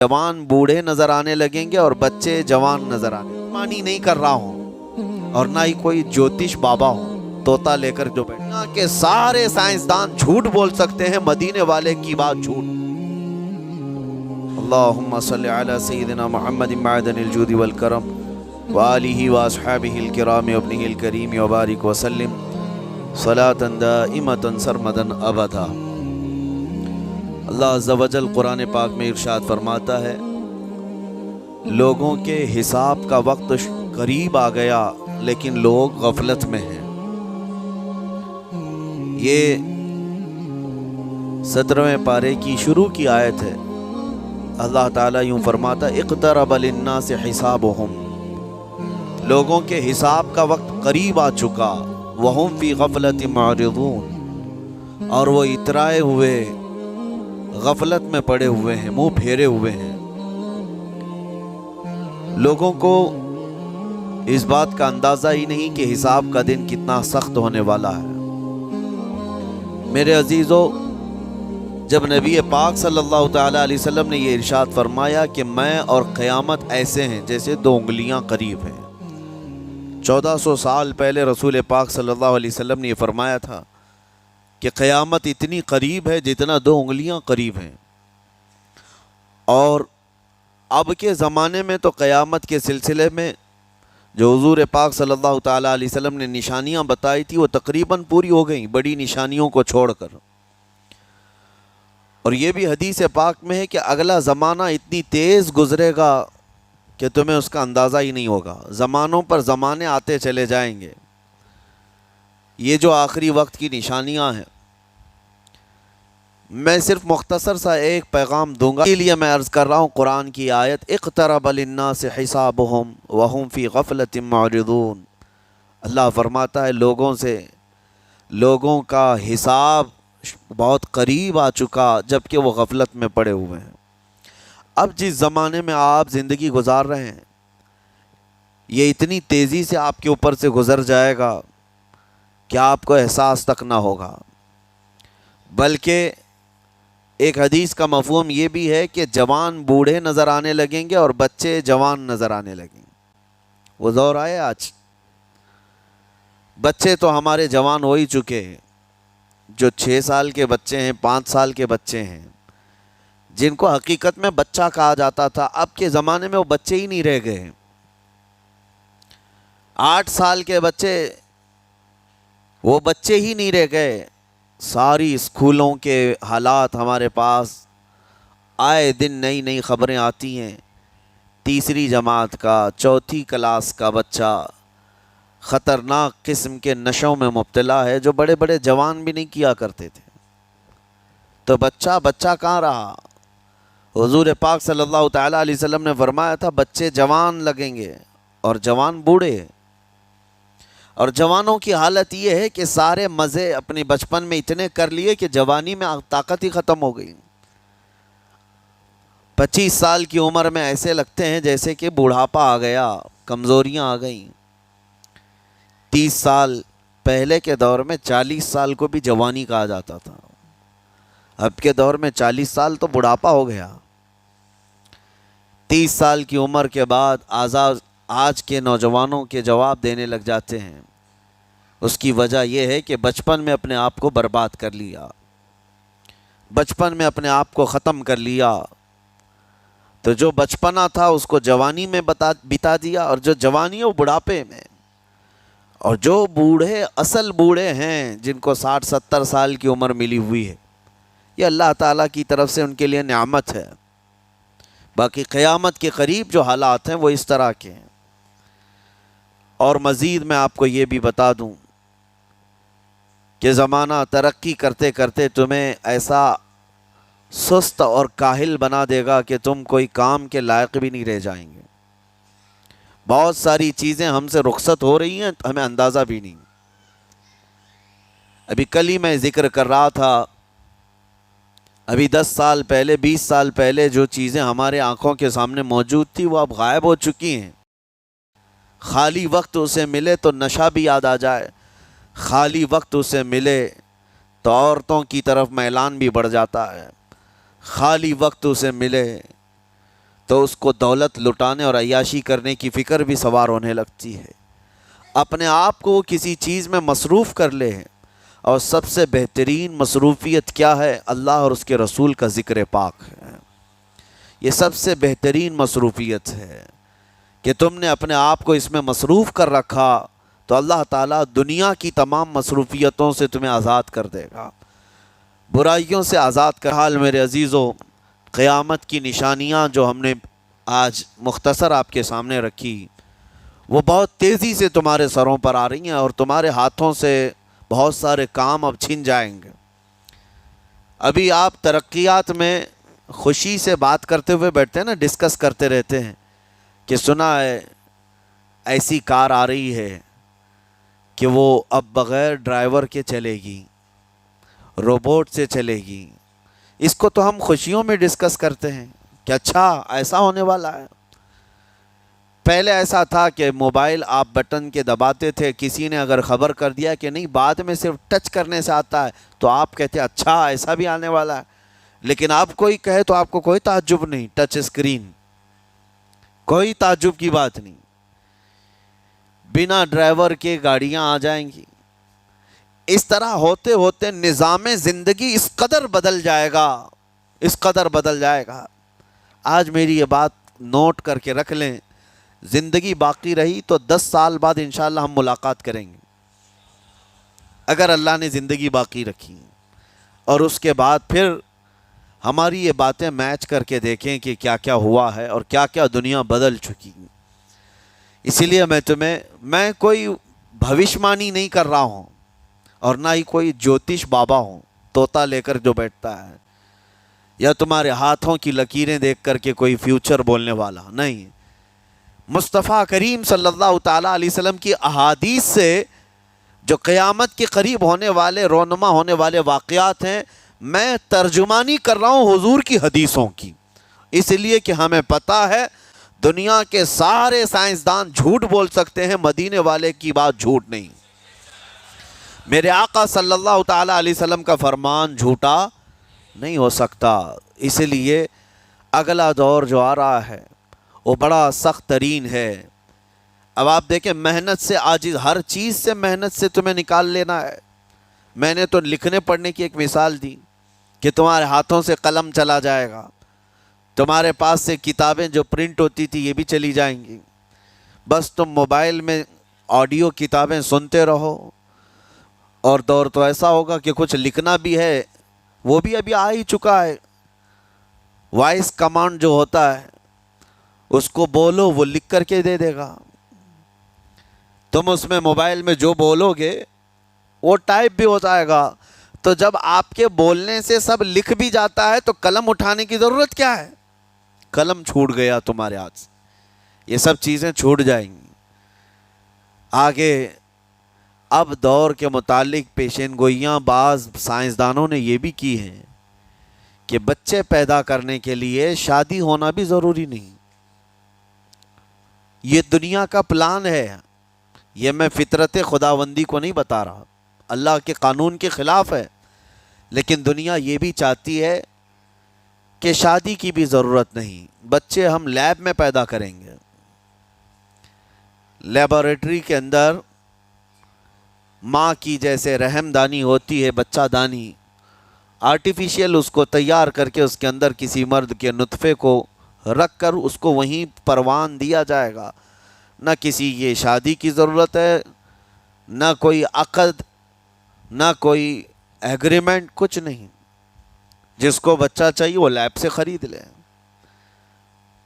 جوان بوڑھے نظر آنے لگیں گے اور بچے جوان نظر آنے لگیں گے۔ مانی نہیں کر رہا ہوں اور نہ ہی کوئی جوتش بابا ہوں طوطا لے کر جو بیٹھے یہاں کے سارے سائنسدان جھوٹ بول سکتے ہیں، مدینے والے کی بات جھوٹ۔ اللہم صلی علی سیدنا محمد معدن الجود والکرم وآلہ واصحابہ الکرام وابنہ الکریم وبارک وسلم صلاة دائمة سرمدا ابدا۔ اللہ عز و جل قرآن پاک میں ارشاد فرماتا ہے، لوگوں کے حساب کا وقت قریب آ گیا لیکن لوگ غفلت میں ہیں۔ یہ 17ویں پارے کی شروع کی آیت ہے۔ اللہ تعالیٰ یوں فرماتا ہے، اقترب للناس حسابهم، لوگوں کے حساب کا وقت قریب آ چکا، وہم فی غفلت معرضون، اور وہ اترائے ہوئے غفلت میں پڑے ہوئے ہیں، منہ پھیرے ہوئے ہیں۔ لوگوں کو اس بات کا اندازہ ہی نہیں کہ حساب کا دن کتنا سخت ہونے والا ہے۔ میرے عزیزو، جب نبی پاک صلی اللہ تعالیٰ علیہ وسلم نے یہ ارشاد فرمایا کہ میں اور قیامت ایسے ہیں جیسے 2 انگلیاں قریب ہیں، 1400 سال پہلے رسول پاک صلی اللہ علیہ وسلم نے یہ فرمایا تھا کہ قیامت اتنی قریب ہے جتنا 2 انگلیاں قریب ہیں۔ اور اب کے زمانے میں تو قیامت کے سلسلے میں جو حضور پاک صلی اللہ تعالیٰ علیہ وسلم نے نشانیاں بتائی تھی وہ تقریباً پوری ہو گئیں، بڑی نشانیوں کو چھوڑ کر۔ اور یہ بھی حدیث پاک میں ہے کہ اگلا زمانہ اتنی تیز گزرے گا کہ تمہیں اس کا اندازہ ہی نہیں ہوگا، زمانوں پر زمانے آتے چلے جائیں گے۔ یہ جو آخری وقت کی نشانیاں ہیں، میں صرف مختصر سا ایک پیغام دوں گا، اس لیے میں عرض کر رہا ہوں قرآن کی آیت، اقترب للناس حسابهم وهم فی غفلت معرضون۔ اللہ فرماتا ہے لوگوں کا حساب بہت قریب آ چکا جبکہ وہ غفلت میں پڑے ہوئے ہیں۔ اب جس زمانے میں آپ زندگی گزار رہے ہیں، یہ اتنی تیزی سے آپ کے اوپر سے گزر جائے گا کہ آپ کو احساس تک نہ ہوگا۔ بلکہ ایک حدیث کا مفہوم یہ بھی ہے کہ جوان بوڑھے نظر آنے لگیں گے اور بچے جوان نظر آنے لگیں گے۔ وہ دور آئے آج، بچے تو ہمارے جوان ہو ہی چکے ہیں، جو 6 سال کے بچے ہیں، 5 سال کے بچے ہیں، جن کو حقیقت میں بچہ کہا جاتا تھا، اب کے زمانے میں وہ بچے ہی نہیں رہ گئے۔ 8 سال کے بچے وہ بچے ہی نہیں رہ گئے۔ ساری اسکولوں کے حالات ہمارے پاس آئے دن نئی خبریں آتی ہیں۔ 3ری جماعت کا، 4تھی کلاس کا بچہ خطرناک قسم کے نشوں میں مبتلا ہے جو بڑے بڑے جوان بھی نہیں کیا کرتے تھے۔ تو بچہ کہاں رہا؟ حضور پاک صلی اللہ تعالیٰ علیہ وسلم نے فرمایا تھا بچے جوان لگیں گے اور جوان بوڑھے۔ اور جوانوں کی حالت یہ ہے کہ سارے مزے اپنے بچپن میں اتنے کر لیے کہ جوانی میں طاقت ہی ختم ہو گئی۔ 25 سال کی عمر میں ایسے لگتے ہیں جیسے کہ بوڑھاپا آ گیا، کمزوریاں آ گئیں۔ 30 سال پہلے کے دور میں 40 سال کو بھی جوانی کہا جاتا تھا، اب کے دور میں 40 سال تو بڑھاپا ہو گیا۔ 30 سال کی عمر کے بعد آج کے نوجوانوں کے جواب دینے لگ جاتے ہیں۔ اس کی وجہ یہ ہے کہ بچپن میں اپنے آپ کو برباد کر لیا، بچپن میں اپنے آپ کو ختم کر لیا۔ تو جو بچپنا تھا اس کو جوانی میں بتا دیا، اور جو جوانی ہے وہ بڑھاپے میں۔ اور جو بوڑھے اصل بوڑھے ہیں، جن کو 60-70 سال کی عمر ملی ہوئی ہے، یہ اللہ تعالیٰ کی طرف سے ان کے لیے نعمت ہے۔ باقی قیامت کے قریب جو حالات ہیں وہ اس طرح کے ہیں۔ اور مزید میں آپ کو یہ بھی بتا دوں کہ زمانہ ترقی کرتے کرتے تمہیں ایسا سست اور کاہل بنا دے گا کہ تم کوئی کام کے لائق بھی نہیں رہ جائیں گے۔ بہت ساری چیزیں ہم سے رخصت ہو رہی ہیں، ہمیں اندازہ بھی نہیں۔ ابھی کل ہی میں ذکر کر رہا تھا، ابھی 10 سال پہلے، 20 سال پہلے جو چیزیں ہمارے آنکھوں کے سامنے موجود تھی وہ اب غائب ہو چکی ہیں۔ خالی وقت اسے ملے تو نشہ بھی یاد آ جائے، خالی وقت اسے ملے تو عورتوں کی طرف میلان بھی بڑھ جاتا ہے، خالی وقت اسے ملے تو اس کو دولت لٹانے اور عیاشی کرنے کی فکر بھی سوار ہونے لگتی ہے۔ اپنے آپ کو وہ کسی چیز میں مصروف کر لے، اور سب سے بہترین مصروفیت کیا ہے؟ اللہ اور اس کے رسول کا ذکر پاک ہے۔ یہ سب سے بہترین مصروفیت ہے کہ تم نے اپنے آپ کو اس میں مصروف کر رکھا تو اللہ تعالیٰ دنیا کی تمام مصروفیتوں سے تمہیں آزاد کر دے گا، برائیوں سے آزاد کر۔ حال میرے عزیزو، قیامت کی نشانیاں جو ہم نے آج مختصر آپ کے سامنے رکھی، وہ بہت تیزی سے تمہارے سروں پر آ رہی ہیں، اور تمہارے ہاتھوں سے بہت سارے کام اب چھن جائیں گے۔ ابھی آپ ترقیات میں خوشی سے بات کرتے ہوئے بیٹھتے ہیں نا، ڈسکس کرتے رہتے ہیں کہ سنا ہے ایسی کار آ رہی ہے کہ وہ اب بغیر ڈرائیور کے چلے گی، روبوٹ سے چلے گی۔ اس کو تو ہم خوشیوں میں ڈسکس کرتے ہیں کہ اچھا ایسا ہونے والا ہے۔ پہلے ایسا تھا کہ موبائل آپ بٹن کے دباتے تھے، کسی نے اگر خبر کر دیا کہ نہیں بعد میں صرف ٹچ کرنے سے آتا ہے تو آپ کہتے اچھا ایسا بھی آنے والا ہے۔ لیکن آپ کوئی کہے تو آپ کو کوئی تعجب نہیں، ٹچ اسکرین، کوئی تعجب کی بات نہیں، بنا ڈرائیور کے گاڑیاں آ جائیں گی۔ اس طرح ہوتے ہوتے نظام زندگی اس قدر بدل جائے گا، اس قدر بدل جائے گا۔ آج میری یہ بات نوٹ کر کے رکھ لیں، زندگی باقی رہی تو 10 سال بعد انشاءاللہ ہم ملاقات کریں گے، اگر اللہ نے زندگی باقی رکھی، اور اس کے بعد پھر ہماری یہ باتیں میچ کر کے دیکھیں کہ کیا کیا ہوا ہے اور کیا کیا دنیا بدل چکی۔ اسی لیے میں کوئی بھوشمانی نہیں کر رہا ہوں، اور نہ ہی کوئی جوتش بابا ہوں طوطا لے کر جو بیٹھتا ہے، یا تمہارے ہاتھوں کی لکیریں دیکھ کر کے کوئی فیوچر بولنے والا نہیں۔ مصطفیٰ کریم صلی اللہ تعالیٰ علیہ وسلم کی احادیث سے جو قیامت کے قریب ہونے والے رونما ہونے والے واقعات ہیں، میں ترجمانی کر رہا ہوں حضور کی حدیثوں کی، اس لیے کہ ہمیں پتہ ہے دنیا کے سارے سائنسدان جھوٹ بول سکتے ہیں، مدینے والے کی بات جھوٹ نہیں۔ میرے آقا صلی اللہ تعالیٰ علیہ وسلم کا فرمان جھوٹا نہیں ہو سکتا۔ اس لیے اگلا دور جو آ رہا ہے وہ بڑا سخت ترین ہے۔ اب آپ دیکھیں، محنت سے عاجز، ہر چیز سے محنت سے تمہیں نکال لینا ہے۔ میں نے تو لکھنے پڑھنے کی ایک مثال دی کہ تمہارے ہاتھوں سے قلم چلا جائے گا، تمہارے پاس سے کتابیں جو پرنٹ ہوتی تھی یہ بھی چلی جائیں گی، بس تم موبائل میں آڈیو کتابیں سنتے رہو۔ اور دور تو ایسا ہوگا کہ کچھ لکھنا بھی ہے، وہ بھی ابھی آ ہی چکا ہے، وائس کمانڈ جو ہوتا ہے اس کو بولو وہ لکھ کر کے دے دے گا۔ تم اس میں موبائل میں جو بولو گے وہ ٹائپ بھی ہو جائے گا۔ تو جب آپ کے بولنے سے سب لکھ بھی جاتا ہے تو قلم اٹھانے کی ضرورت کیا ہے؟ قلم چھوٹ گیا تمہارے ہاتھ سے، یہ سب چیزیں چھوٹ جائیں گی۔ آگے اب دور کے متعلق پیشین گوئیاں بعض سائنسدانوں نے یہ بھی کی ہیں کہ بچے پیدا کرنے کے لیے شادی ہونا بھی ضروری نہیں۔ یہ دنیا کا پلان ہے، یہ میں فطرت خداوندی کو نہیں بتا رہا، اللہ کے قانون کے خلاف ہے، لیکن دنیا یہ بھی چاہتی ہے کہ شادی کی بھی ضرورت نہیں، بچے ہم لیب میں پیدا کریں گے، لیبارٹری کے اندر ماں کی جیسے رحم دانی ہوتی ہے، بچہ دانی، آرٹیفیشیل اس کو تیار کر کے اس کے اندر کسی مرد کے نطفے کو رکھ کر اس کو وہیں پروان دیا جائے گا۔ نہ کسی یہ شادی کی ضرورت ہے، نہ کوئی عقد، نہ کوئی ایگریمنٹ، کچھ نہیں۔ جس کو بچہ چاہیے وہ لیب سے خرید لے،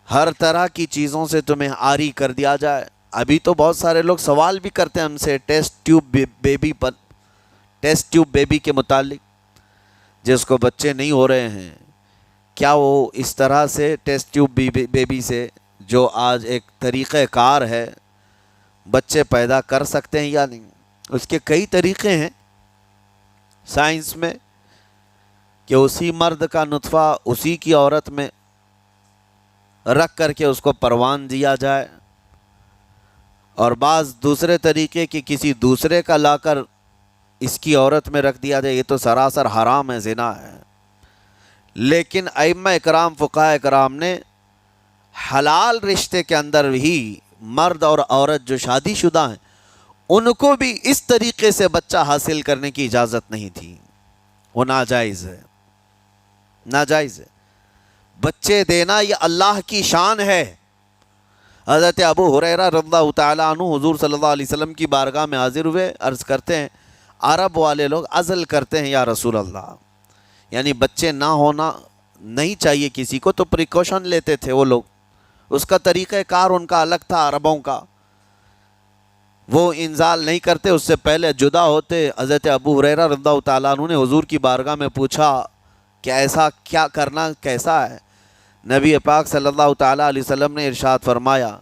ہر طرح کی چیزوں سے تمہیں عاری کر دیا جائے۔ ابھی تو بہت سارے لوگ سوال بھی کرتے ہیں ہم سے ٹیسٹ ٹیوب بیبی کے متعلق، جس کو بچے نہیں ہو رہے ہیں، کیا وہ اس طرح سے ٹیسٹ ٹیوب بیبی سے جو آج ایک طریقہ کار ہے بچے پیدا کر سکتے ہیں یا نہیں؟ اس کے کئی طریقے ہیں سائنس میں کہ اسی مرد کا نطفہ اسی کی عورت میں رکھ کر کے اس کو پروان دیا جائے، اور بعض دوسرے طریقے کہ کسی دوسرے کا لا کر اس کی عورت میں رکھ دیا جائے۔ یہ تو سراسر حرام ہے، زنا ہے۔ لیکن ائمہ اکرام، فقہاء اکرام نے حلال رشتے کے اندر ہی مرد اور عورت جو شادی شدہ ہیں ان کو بھی اس طریقے سے بچہ حاصل کرنے کی اجازت نہیں تھی، وہ ناجائز ہے، ناجائز ہے۔ بچے دینا یہ اللہ کی شان ہے۔ حضرت ابو ہریرہ رضی اللہ تعالیٰ عنہ حضور صلی اللہ علیہ وسلم کی بارگاہ میں حاضر ہوئے، عرض کرتے ہیں عرب والے لوگ عزل کرتے ہیں یا رسول اللہ، یعنی بچے نہ ہونا نہیں چاہیے کسی کو، تو پریکاشن لیتے تھے وہ لوگ، اس کا طریقہ کار ان کا الگ تھا عربوں کا، وہ انزال نہیں کرتے، اس سے پہلے جدا ہوتے۔ حضرت ابو ہریرہ رضی اللہ تعالیٰ عنہ نے حضور کی بارگاہ میں پوچھا کہ ایسا کیا کرنا کیسا ہے؟ نبی پاک صلی اللہ تعالیٰ علیہ وسلم نے ارشاد فرمایا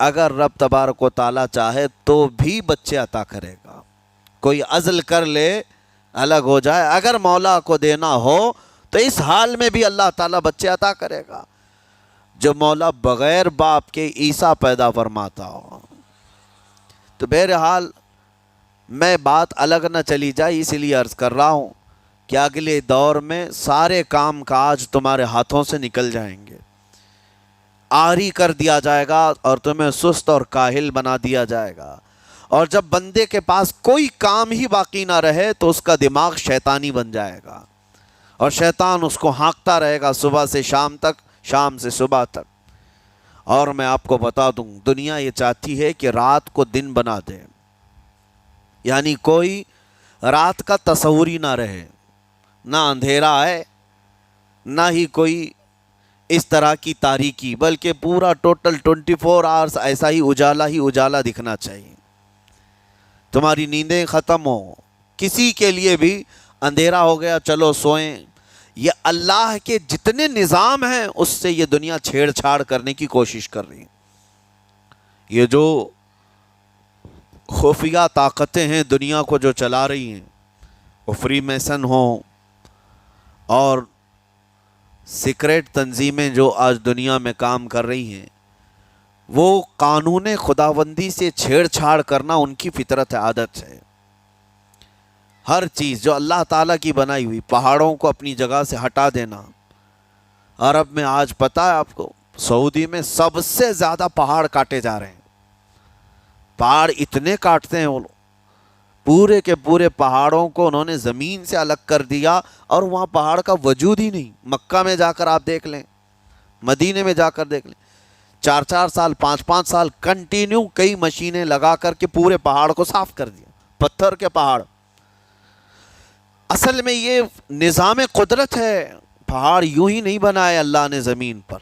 اگر رب تبارک و تعالیٰ چاہے تو بھی بچے عطا کرے گا، کوئی عزل کر لے الگ ہو جائے، اگر مولا کو دینا ہو تو اس حال میں بھی اللہ تعالیٰ بچے عطا کرے گا، جو مولا بغیر باپ کے عیسیٰ پیدا فرماتا ہو۔ تو بہرحال میں بات الگ نہ چلی جائے اس لیے عرض کر رہا ہوں کہ اگلے دور میں سارے کام کاج تمہارے ہاتھوں سے نکل جائیں گے، عاری کر دیا جائے گا اور تمہیں سست اور کاہل بنا دیا جائے گا، اور جب بندے کے پاس کوئی کام ہی باقی نہ رہے تو اس کا دماغ شیطانی بن جائے گا، اور شیطان اس کو ہانکتا رہے گا صبح سے شام تک، شام سے صبح تک۔ اور میں آپ کو بتا دوں دنیا یہ چاہتی ہے کہ رات کو دن بنا دے، یعنی کوئی رات کا تصور ہی نہ رہے، نہ اندھیرا ہے نہ ہی کوئی اس طرح کی تاریکی، بلکہ پورا ٹوٹل 24 آورس ایسا ہی اجالا دکھنا چاہیے، تمہاری نیندیں ختم ہو، کسی کے لیے بھی اندھیرا ہو گیا چلو سوئیں، یہ اللہ کے جتنے نظام ہیں اس سے یہ دنیا چھیڑ چھاڑ کرنے کی کوشش کر رہی ہے۔ یہ جو خفیہ طاقتیں ہیں دنیا کو جو چلا رہی ہیں، وہ فری میسن ہوں اور سیکریٹ تنظیمیں جو آج دنیا میں کام کر رہی ہیں، وہ قانون خداوندی سے چھیڑ چھاڑ کرنا ان کی فطرت عادت ہے۔ ہر چیز جو اللہ تعالیٰ کی بنائی ہوئی، پہاڑوں کو اپنی جگہ سے ہٹا دینا۔ عرب میں آج پتہ ہے آپ کو، سعودی میں سب سے زیادہ پہاڑ کاٹے جا رہے ہیں، پہاڑ اتنے کاٹتے ہیں وہ لوگ، پورے کے پورے پہاڑوں کو انہوں نے زمین سے الگ کر دیا، اور وہاں پہاڑ کا وجود ہی نہیں۔ مکہ میں جا کر آپ دیکھ لیں، مدینے میں جا کر دیکھ لیں، 4 سال 5 سال کنٹینیو کئی مشینیں لگا کر کے پورے پہاڑ کو صاف کر دیا، پتھر کے پہاڑ۔ اصل میں یہ نظام قدرت ہے، پہاڑ یوں ہی نہیں بنائے اللہ نے زمین پر۔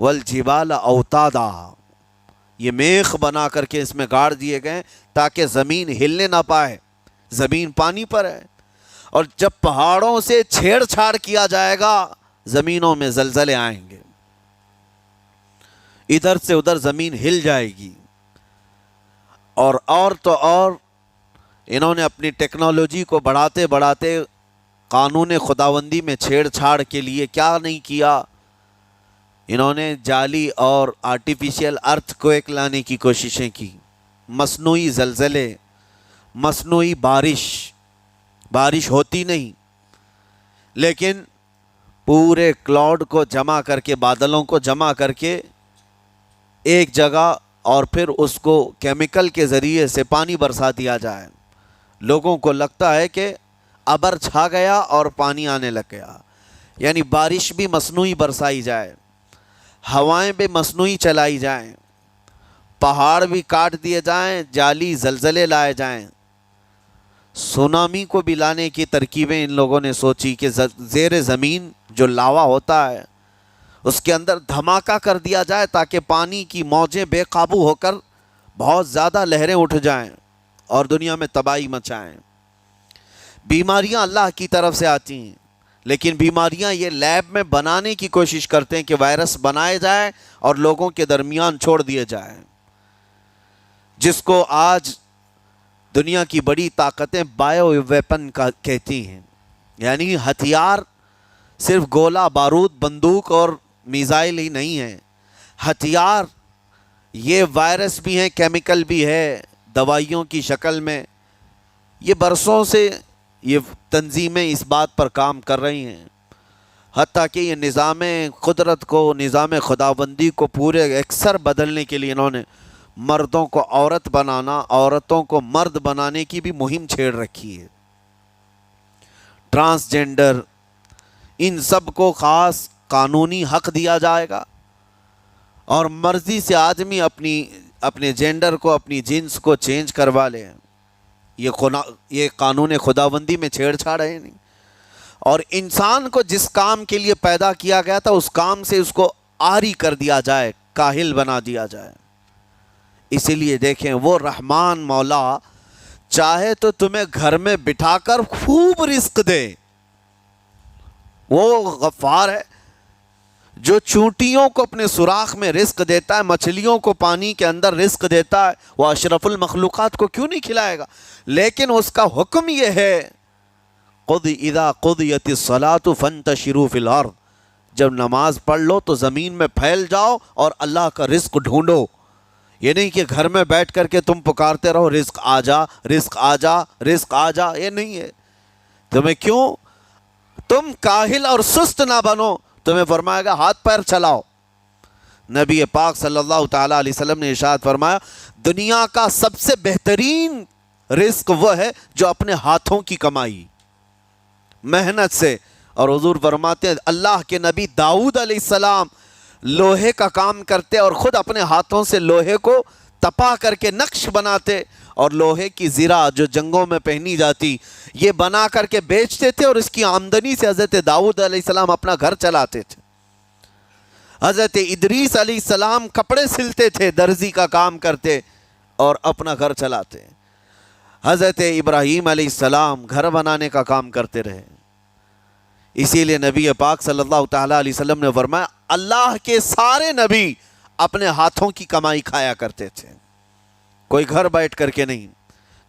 والجبال اوتادا، یہ میخ بنا کر کے اس میں گاڑ دیے گئے تاکہ زمین ہلنے نہ پائے، زمین پانی پر ہے، اور جب پہاڑوں سے چھیڑ چھاڑ کیا جائے گا زمینوں میں زلزلے آئیں گے، ادھر سے ادھر زمین ہل جائے گی۔ اور تو اور انہوں نے اپنی ٹیکنالوجی کو بڑھاتے بڑھاتے قانون خداوندی میں چھیڑ چھاڑ کے لیے کیا نہیں کیا، انہوں نے جعلی اور آرٹیفیشل ارتھ کویک لانے کی کوششیں کی، مصنوعی زلزلے، مصنوعی بارش ہوتی نہیں، لیکن پورے کلاؤڈ کو جمع کر کے، بادلوں کو جمع کر کے ایک جگہ، اور پھر اس کو کیمیکل کے ذریعے سے پانی برسا دیا جائے۔ لوگوں کو لگتا ہے کہ ابر چھا گیا اور پانی آنے لگ گیا، یعنی بارش بھی مصنوعی برسائی جائے، ہوائیں بھی مصنوعی چلائی جائیں، پہاڑ بھی کاٹ دیے جائیں، جعلی زلزلے لائے جائیں، سونامی کو بھی لانے کی ترکیبیں ان لوگوں نے سوچی کہ زیر زمین جو لاوا ہوتا ہے اس کے اندر دھماکہ کر دیا جائے تاکہ پانی کی موجیں بے قابو ہو کر بہت زیادہ لہریں اٹھ جائیں اور دنیا میں تباہی مچائیں۔ بیماریاں اللہ کی طرف سے آتی ہیں، لیکن بیماریاں یہ لیب میں بنانے کی کوشش کرتے ہیں کہ وائرس بنائے جائیں اور لوگوں کے درمیان چھوڑ دیے جائیں، جس کو آج دنیا کی بڑی طاقتیں بایو ویپن کا کہتی ہیں، یعنی ہتھیار صرف گولہ بارود بندوق اور میزائل ہی نہیں ہیں، ہتھیار یہ وائرس بھی ہیں، کیمیکل بھی ہے، دوائیوں کی شکل میں۔ یہ برسوں سے یہ تنظیمیں اس بات پر کام کر رہی ہیں۔ حتیٰ کہ یہ نظام قدرت کو، نظام خداوندی کو پورے اکثر بدلنے کے لیے انہوں نے مردوں کو عورت بنانا، عورتوں کو مرد بنانے کی بھی مہم چھیڑ رکھی ہے۔ ٹرانسجینڈر، ان سب کو خاص قانونی حق دیا جائے گا، اور مرضی سے آدمی اپنے جینڈر کو، اپنی جنس کو چینج کروا لے۔ یہ قانون خداوندی میں چھیڑ چھاڑ ہے نہیں۔ اور انسان کو جس کام کے لیے پیدا کیا گیا تھا اس کام سے اس کو عاری کر دیا جائے، کاہل بنا دیا جائے۔ اسی لیے دیکھیں، وہ رحمان مولا چاہے تو تمہیں گھر میں بٹھا کر خوب رزق دے۔ وہ غفار ہے جو چونٹیوں کو اپنے سوراخ میں رزق دیتا ہے، مچھلیوں کو پانی کے اندر رزق دیتا ہے، وہ اشرف المخلوقات کو کیوں نہیں کھلائے گا؟ لیکن اس کا حکم یہ ہے، اذا قضیت الصلاۃ فانتشروا فی الارض، جب نماز پڑھ لو تو زمین میں پھیل جاؤ اور اللہ کا رزق ڈھونڈو۔ یہ نہیں کہ گھر میں بیٹھ کر کے تم پکارتے رہو رزق آ جا، رزق آ جا، رزق آ جا، یہ نہیں ہے۔ تمہیں کیوں؟ تم کاہل اور سست نہ بنو، تمہیں فرمائے گا ہاتھ پیر چلاؤ۔ نبی پاک صلی اللہ تعالیٰ علیہ وسلم نے ارشاد فرمایا، دنیا کا سب سے بہترین رزق وہ ہے جو اپنے ہاتھوں کی کمائی، محنت سے۔ اور حضور فرماتے ہیں اللہ کے نبی داؤد علیہ السلام لوہے کا کام کرتے اور خود اپنے ہاتھوں سے لوہے کو تپا کر کے نقش بناتے، اور لوہے کی زرہ جو جنگوں میں پہنی جاتی یہ بنا کر کے بیچتے تھے، اور اس کی آمدنی سے حضرت داؤد علیہ السلام اپنا گھر چلاتے تھے۔ حضرت ادریس علیہ السلام کپڑے سلتے تھے، درزی کا کام کرتے اور اپنا گھر چلاتے۔ حضرت ابراہیم علیہ السلام گھر بنانے کا کام کرتے رہے۔ اسی لیے نبی پاک صلی اللہ تعالیٰ علیہ وسلم نے فرمایا اللہ کے سارے نبی اپنے ہاتھوں کی کمائی کھایا کرتے تھے، کوئی گھر بیٹھ کر کے نہیں۔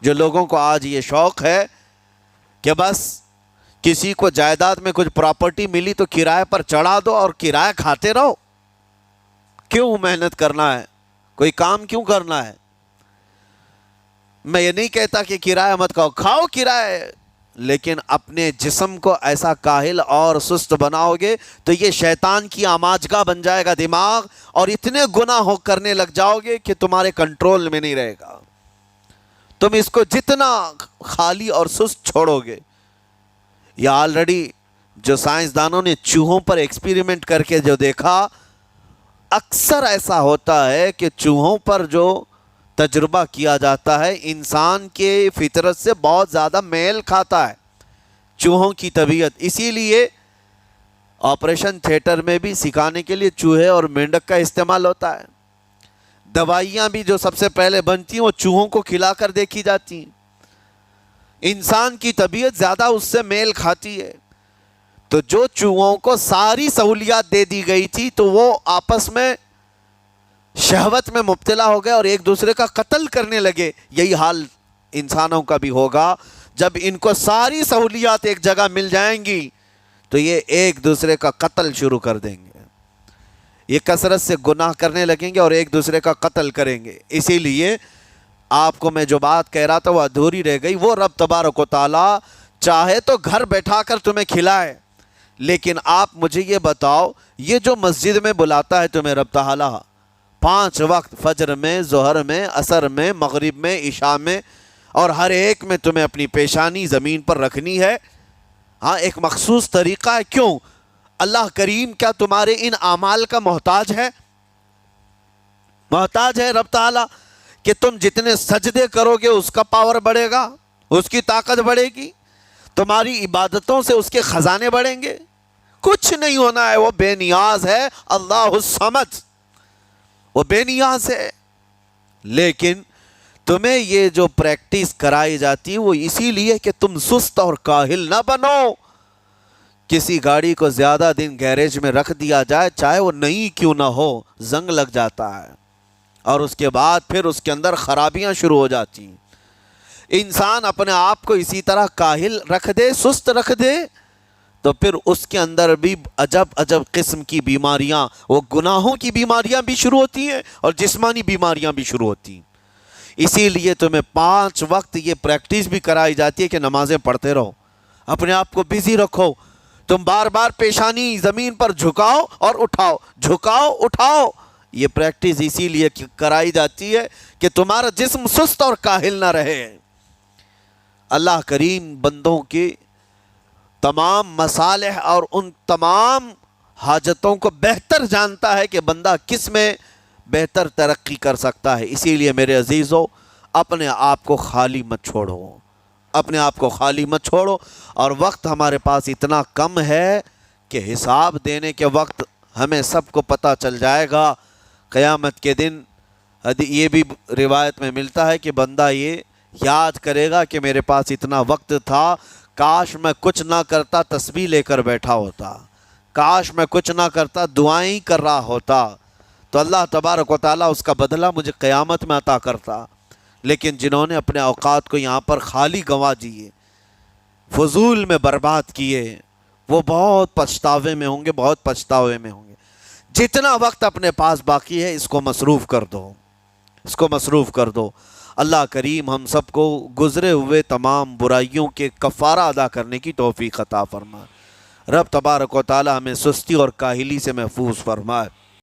جو لوگوں کو آج یہ شوق ہے کہ بس کسی کو جائیداد میں کچھ پراپرٹی ملی تو کرائے پر چڑھا دو اور کرایہ کھاتے رہو، کیوں محنت کرنا ہے؟ کوئی کام کیوں کرنا ہے؟ میں یہ نہیں کہتا کہ کرایہ مت کھاؤ کرایہ، لیکن اپنے جسم کو ایسا کاہل اور سست بناؤ گے تو یہ شیطان کی آماجگاہ بن جائے گا دماغ، اور اتنے گناہ کرنے لگ جاؤ گے کہ تمہارے کنٹرول میں نہیں رہے گا۔ تم اس کو جتنا خالی اور سست چھوڑو گے، یا آلریڈی جو سائنسدانوں نے چوہوں پر ایکسپیریمنٹ کر کے جو دیکھا، اکثر ایسا ہوتا ہے کہ چوہوں پر جو تجربہ کیا جاتا ہے انسان کے فطرت سے بہت زیادہ میل کھاتا ہے چوہوں کی طبیعت۔ اسی لیے آپریشن تھیٹر میں بھی سکھانے کے لیے چوہے اور مینڈک کا استعمال ہوتا ہے۔ دوائیاں بھی جو سب سے پہلے بنتی ہیں وہ چوہوں کو کھلا کر دیکھی جاتی ہیں۔ انسان کی طبیعت زیادہ اس سے میل کھاتی ہے۔ تو جو چوہوں کو ساری سہولیات دے دی گئی تھی تو وہ آپس میں شہوت میں مبتلا ہو گئے اور ایک دوسرے کا قتل کرنے لگے۔ یہی حال انسانوں کا بھی ہوگا، جب ان کو ساری سہولیات ایک جگہ مل جائیں گی تو یہ ایک دوسرے کا قتل شروع کر دیں گے، یہ کثرت سے گناہ کرنے لگیں گے اور ایک دوسرے کا قتل کریں گے۔ اسی لیے آپ کو میں جو بات کہہ رہا تھا وہ ادھوری رہ گئی۔ وہ رب تبارک و تعالیٰ چاہے تو گھر بیٹھا کر تمہیں کھلائے، لیکن آپ مجھے یہ بتاؤ، یہ جو مسجد میں بلاتا ہے تمہیں رب تعالیٰ 5 وقت، فجر میں، ظہر میں، عصر میں، مغرب میں، عشاء میں، اور ہر ایک میں تمہیں اپنی پیشانی زمین پر رکھنی ہے، ہاں ایک مخصوص طریقہ ہے۔ کیوں؟ اللہ کریم کیا تمہارے ان اعمال کا محتاج ہے؟ محتاج ہے رب تعالیٰ کہ تم جتنے سجدے کرو گے اس کا پاور بڑھے گا، اس کی طاقت بڑھے گی، تمہاری عبادتوں سے اس کے خزانے بڑھیں گے؟ کچھ نہیں ہونا ہے، وہ بے نیاز ہے، اللہ الصمد، وہ بے نیاز ہے۔ لیکن تمہیں یہ جو پریکٹس کرائی جاتی ہے وہ اسی لیے کہ تم سست اور کاہل نہ بنو۔ کسی گاڑی کو زیادہ دن گیریج میں رکھ دیا جائے، چاہے وہ نئی کیوں نہ ہو، زنگ لگ جاتا ہے اور اس کے بعد پھر اس کے اندر خرابیاں شروع ہو جاتی ہیں۔ انسان اپنے آپ کو اسی طرح کاہل رکھ دے، سست رکھ دے، تو پھر اس کے اندر بھی عجب عجب قسم کی بیماریاں، وہ گناہوں کی بیماریاں بھی شروع ہوتی ہیں اور جسمانی بیماریاں بھی شروع ہوتی ہیں۔ اسی لیے تمہیں 5 وقت یہ پریکٹس بھی کرائی جاتی ہے کہ نمازیں پڑھتے رہو، اپنے آپ کو بزی رکھو۔ تم بار بار پیشانی زمین پر جھکاؤ اور اٹھاؤ، جھکاؤ اٹھاؤ۔ یہ پریکٹس اسی لیے کرائی جاتی ہے کہ تمہارا جسم سست اور کاہل نہ رہے۔ اللہ کریم بندوں کے تمام مصالح اور ان تمام حاجتوں کو بہتر جانتا ہے کہ بندہ کس میں بہتر ترقی کر سکتا ہے۔ اسی لیے میرے عزیزو، اپنے آپ کو خالی مت چھوڑو، اپنے آپ کو خالی مت چھوڑو۔ اور وقت ہمارے پاس اتنا کم ہے کہ حساب دینے کے وقت ہمیں سب کو پتہ چل جائے گا قیامت کے دن۔ یہ بھی روایت میں ملتا ہے کہ بندہ یہ یاد کرے گا کہ میرے پاس اتنا وقت تھا، کاش میں کچھ نہ کرتا تسبیح لے کر بیٹھا ہوتا، کاش میں کچھ نہ کرتا دعائیں کر رہا ہوتا، تو اللہ تبارک و تعالیٰ اس کا بدلہ مجھے قیامت میں عطا کرتا۔ لیکن جنہوں نے اپنے اوقات کو یہاں پر خالی گنوا دیے، فضول میں برباد کیے، وہ بہت پچھتاوے میں ہوں گے، بہت پچھتاوے میں ہوں گے۔ جتنا وقت اپنے پاس باقی ہے اس کو مصروف کر دو، اس کو مصروف کر دو۔ اللہ کریم ہم سب کو گزرے ہوئے تمام برائیوں کے کفارہ ادا کرنے کی توفیق عطا فرمائے۔ رب تبارک و تعالی ہمیں سستی اور کاہلی سے محفوظ فرمائے۔